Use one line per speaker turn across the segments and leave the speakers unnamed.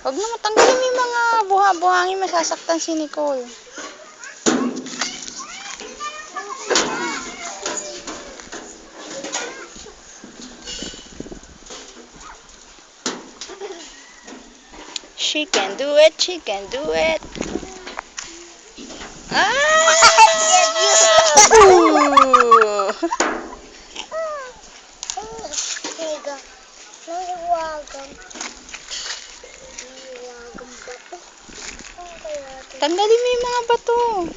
Huwag na matanggalin mo yung mga buha-buhangin, masasaktan si Nicole. She can do it, she can do it. Ooh. Tanggalin mo yung mga bato.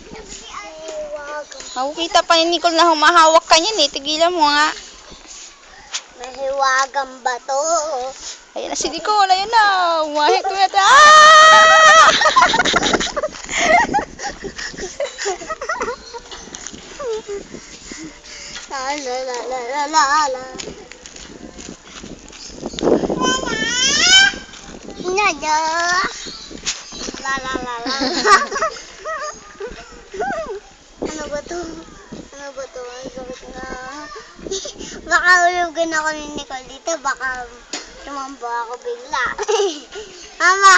Makikita pa ni Nicole na humahawak ka niyan eh. Tigilan mo nga.
Mahiwagang bato.
Ayan na si Nicole. Ayan na. Umahit ko yata. Ah!
La la la la la la la. Nada. La la la la. Ano ba to? Ano ba to? Ang sakit na. Baka ulugan ako ni Nicole dito. Baka tumamba ako bigla. Mama.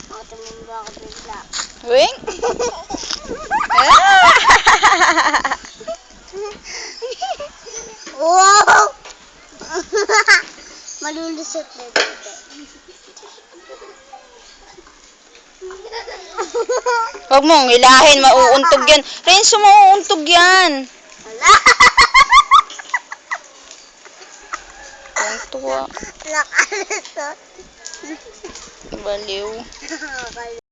Baka tumamba ako bigla.
Wing?
Wow! Malulusot na dito.
Huwag mong hilahin. Mauuntog yan. Renzo, mauuntog yan.
Wala.
Ang tuwa.
Nakalusot.
Baliw.